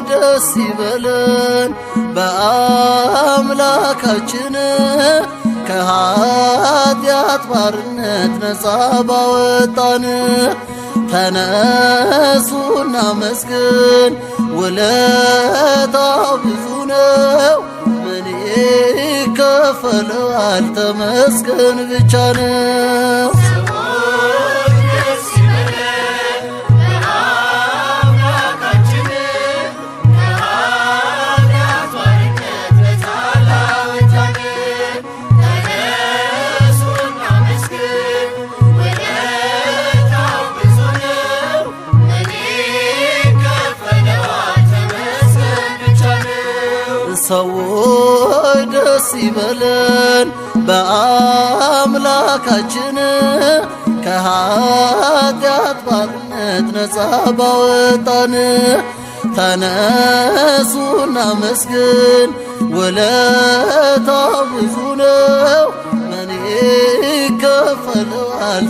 ደስ ይበለን በአምላካችን ከኃጢአት ባርነት ነፃ ባወጣን። ተነሱና መስግን ውለታው ብዙ ነው። ምን ይከፈለዋል? ተመስገን ብቻ ነው። ሰዎች ደስ ይበለን በአምላካችን ከኃጢአት ባርነት ነፃ ባወጣን። ተነሱና መስግን ውለታው ብዙ ነው። ምን ይከፈለዋል?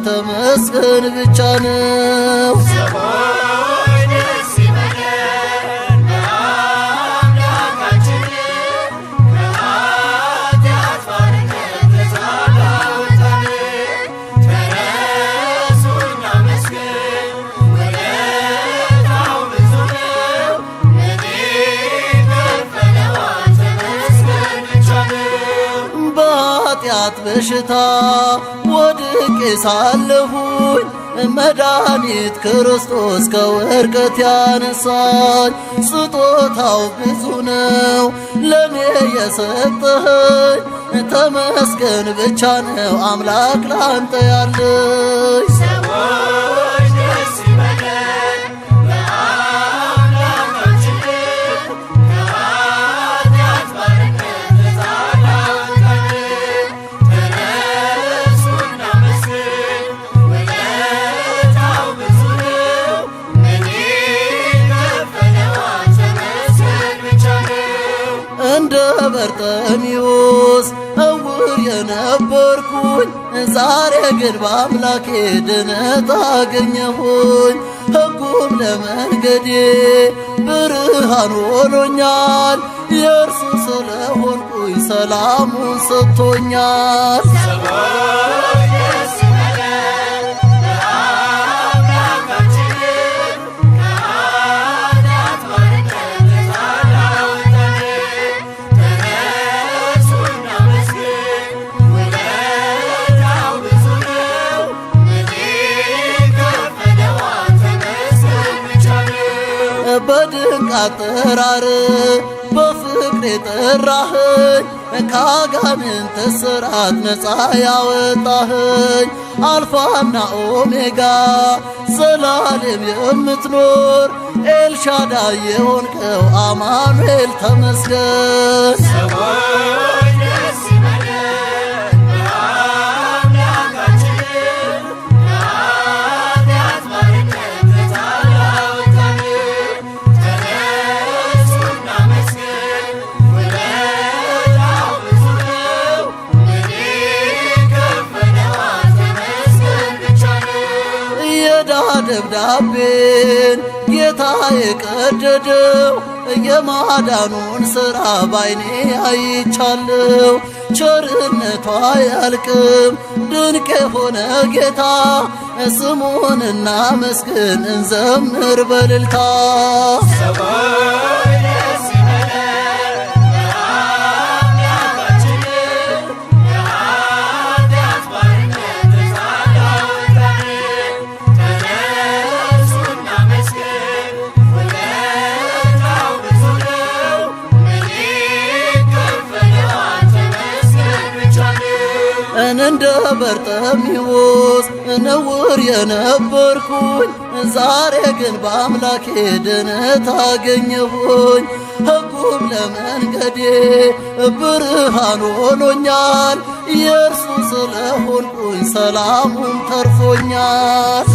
ተመስገን ብቻ ነው። በኃጢአት በሽታ ወድቄ ሳለሁኝ መድኃኒት ክርስቶስ ከውድቀት ያነሳኝ። ስጦታው ብዙ ነው ለኔ የሰጠኸኝ፣ ተመስገን ብቻ ነው አምላክ ላንተ ያለኝ። እንደ በርጤሜዎስ እውር የነበርኩኝ፣ ዛሬ ግን በአምላኬ ድነት አገኘሁኝ። ሕጉም ለመንገዴ ብርሃን ሆኖኛል፣ የእርሱ ስለሆንኩኝ ሰላሙን ሰጥቶኛል። በድንቅ አጠራር በፍቅር የጠራኸኝ፣ ከአጋንንት እስራት ነፃ ያወጣኸኝ። አልፋና ኦሜጋ ዘላለም የምትኖር ኤልሻዳይ የሆንከው አማኑኤል ተመስገን። ደብዳቤን ጌታ የቀደደው የማዳኑን ሥራ ባይኔ አይቻለው። ቸርነቷ አያልቅም ድንቅ የሆነ ጌታ፣ ስሙን እናመስግን እንዘምር በእልልታ። እንደ በርጤሜዎስ እውር የነበርኩኝ፣ ዛሬ ግን በአምላኬ ድነት አገኘሁኝ። ሕጉም ለመንገዴ ብርሃን ሆኖኛል፣ የእርሱ ስለሆንኩኝ ሰላሙን ተርፎኛል።